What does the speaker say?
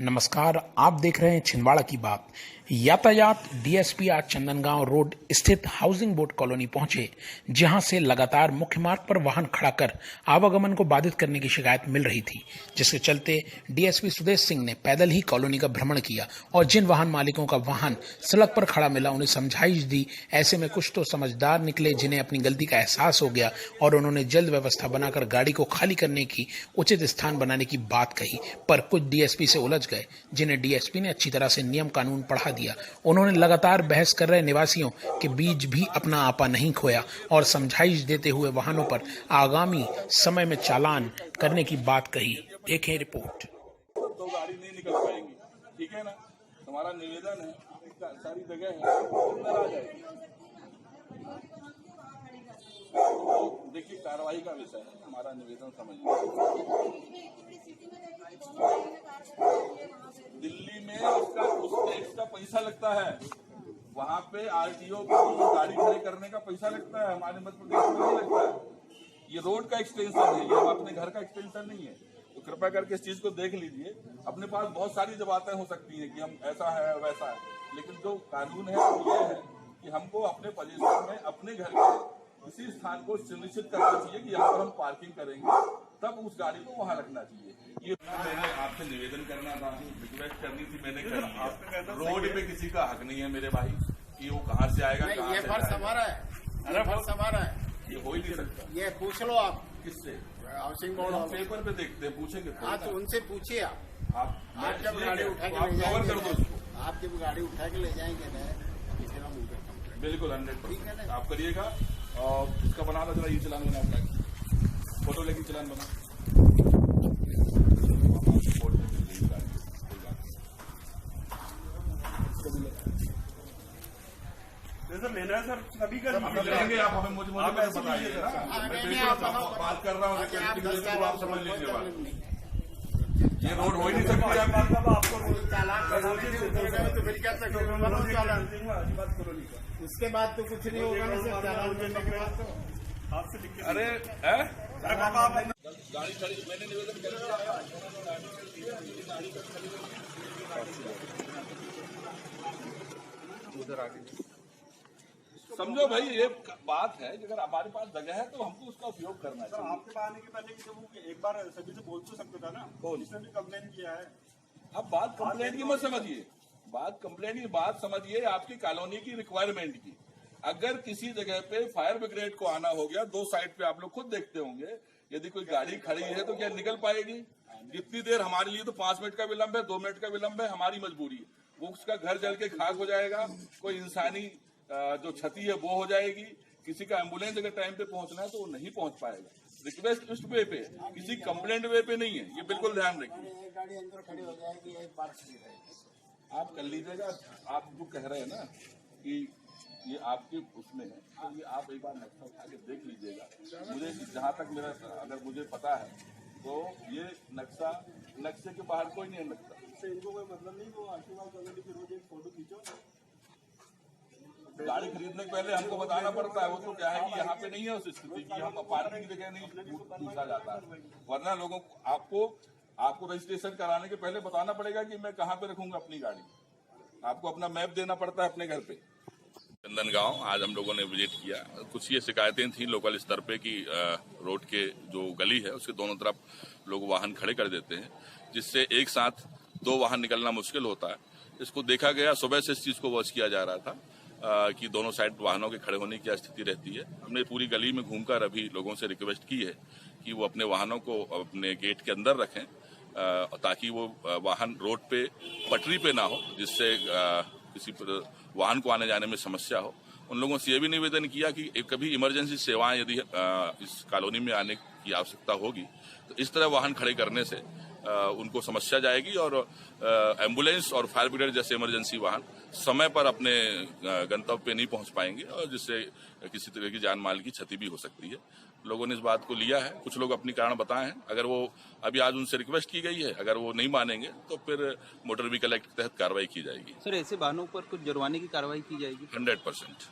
नमस्कार, आप देख रहे हैं छिंदवाड़ा की बात। यातायात डीएसपी आज चंदनगांव रोड स्थित हाउसिंग बोर्ड कॉलोनी पहुंचे, जहां से लगातार मुख्य मार्ग पर वाहन खड़ा कर आवागमन को बाधित करने की शिकायत मिल रही थी, जिसके चलते डीएसपी सुदेश सिंह ने पैदल ही कॉलोनी का भ्रमण किया और जिन वाहन मालिकों का वाहन सड़क पर खड़ा मिला उन्हें समझाइश दी। ऐसे में कुछ तो समझदार निकले जिन्हें अपनी गलती का एहसास हो गया और उन्होंने जल्द व्यवस्था बनाकर गाड़ी को खाली करने की उचित स्थान बनाने की बात कही, पर कुछ डीएसपी से उलझ गए, जिन्हें डीएसपी ने अच्छी तरह से नियम कानून पढ़ा दिया। उन्होंने लगातार बहस कर रहे निवासियों के बीच भी अपना आपा नहीं खोया और समझाइश देते हुए वाहनों पर आगामी समय में चालान करने की बात कही। देखें रिपोर्ट। तो गाड़ी नहीं निकल पाएंगी, ठीक है ना। हमारा निवेदन है, सारी जगह है, अंदर आ जाएगी। देखिए, कार्रवाई का विषय है, हमारा निवेदन समझिए। दिल्ली में उसका उस टैक्स का पैसा लगता है, वहाँ पे आरटीओ को गाड़ी खड़ी करने का पैसा लगता है, हमारे मध्य प्रदेश में नहीं लगता है। ये रोड का एक्सटेंशन है, ये अपने घर का एक्सटेंशन नहीं है। तो कृपया करके इस चीज को देख लीजिए। अपने पास बहुत सारी बातें हो सकती हैं कि हम ऐसा है वैसा है, लेकिन जो कानून है वो ये है कि हमको अपने पोजीशन में अपने घर के किसी स्थान को सुनिश्चित करना चाहिए कि यहाँ पर हम पार्किंग करेंगे, तब उस गाड़ी को वहाँ रखना चाहिए। ये मैंने आपसे निवेदन करना था, रिक्वेस्ट करनी थी, मैंने कर रोड पे किसी का हक नहीं है मेरे भाई कि वो कहाँ से आएगा, कहाँ ये फर्ज हमारा है। अरे फर्ज हमारा है, ये हो ही नहीं सकता। ये पूछ लो आप किससे? हाउसिंग बोर्ड पेपर पे देखते हैं, पूछेंगे हाँ तो उनसे पूछिए आप जब गाड़ी उठा के ले जाएंगे, आप जब गाड़ी उठा के ले जाएंगे ना, बिल्कुल 100% आप करिएगा। और इसका बना लो जरा, ये चलान बना अपना, फोटो लेके चलान बना। सर लेना है सर, सभी का लेंगे आप हमें, मुझे बताइए ना, मैं बिल्कुल बात कर रहा हूँ, आप समझ लीजिए बात। ये रोड हो ही नहीं सकती आपको तो फिर क्या उसके बाद तो कुछ नहीं होगा ना सर, चालान करने के बाद तो आपसे लिख के। अरे गाड़ी खड़ी, मैंने निवेदन कर दिया। उधर आगे समझो भाई, ये बात है कि अगर हमारे पास जगह है तो हमको उसका उपयोग करना चाहिए। आपके पास आने के पहले कि जब एक बार सभी से बोल तो सकता था ना, इसने भी कंप्लेन किया है। अब बात कंप्लेंट की मत समझिए, बात कंप्लेंट की बात समझिए आपकी कॉलोनी की रिक्वायरमेंट की। अगर किसी जगह पे फायर ब्रिगेड को आना हो गया, दो साइड पे आप लोग खुद देखते होंगे, यदि कोई गाड़ी खड़ी है तो क्या निकल पाएगी? इतनी देर हमारे लिए तो 5 मिनट का विलंब है, 2 मिनट का विलंब है, हमारी मजबूरी है। वो उसका घर जल के खाक हो जाएगा, कोई इंसानी जो क्षति है वो हो जाएगी। किसी का एम्बुलेंस अगर टाइम पे पहुंचना है तो वो नहीं पहुंच पाएगा। रिक्वेस्ट उस वे पे, किसी कंप्लेंट वे पे नहीं है, ये बिल्कुल ध्यान रखिए। गाड़ी अंदर खड़ी हो जाएगी, आप कर लीजिएगा। आप जो कह रहे हैं ना कि ये आपके उसमें है, तो ये आप एक बार नक्शा उठा के देख लीजिएगा। मुझे जहाँ तक मेरा, अगर मुझे पता है तो ये नक्शे के बाहर कोई नहीं लगता। इनको कोई मतलब नहीं, वो आशीर्वाद कॉलोनी की रोज एक फोटो खींचो। गाड़ी खरीदने के पहले हमको बताना पड़ता है। वो तो क्या है कि यहाँ पे नहीं है उस स्थिति की, हम पार्किंग की जगह नहीं पूछा जाता है, वरना लोगों को आपको रजिस्ट्रेशन कराने के पहले बताना पड़ेगा कि मैं कहाँ पे रखूंगा अपनी गाड़ी। आपको अपना मैप देना पड़ता है अपने घर पे। चंदनगांव आज हम लोगों ने विजिट किया। कुछ ये शिकायतें थी लोकल स्तर पे कि रोड के जो गली है उसके दोनों तरफ लोग वाहन खड़े कर देते हैं, जिससे एक साथ 2 वाहन निकलना मुश्किल होता है। इसको देखा गया, सुबह से इस चीज को वॉच किया जा रहा था कि दोनों साइड वाहनों के खड़े होने की क्या स्थिति रहती है। हमने पूरी गली में घूमकर अभी लोगों से रिक्वेस्ट की है कि वो अपने वाहनों को अपने गेट के अंदर रखें, ताकि वो वाहन रोड पे पटरी पे ना हो, जिससे किसी वाहन को आने जाने में समस्या हो। उन लोगों से ये भी निवेदन किया कि कभी इमरजेंसी सेवाएं यदि इस कॉलोनी में आने की आवश्यकता होगी तो इस तरह वाहन खड़े करने से उनको समस्या जाएगी और एम्बुलेंस और फायर ब्रिगेड जैसे इमरजेंसी वाहन समय पर अपने गंतव्य पे नहीं पहुंच पाएंगे और जिससे किसी तरह की जान माल की क्षति भी हो सकती है। लोगों ने इस बात को लिया है, कुछ लोग अपनी कारण बताए हैं। अगर वो अभी आज उनसे रिक्वेस्ट की गई है, अगर वो नहीं मानेंगे तो फिर मोटर व्हीकल एक्ट के तहत कार्रवाई की जाएगी। सर, ऐसे वाहनों पर कुछ जुर्माने की कार्रवाई की जाएगी? 100%।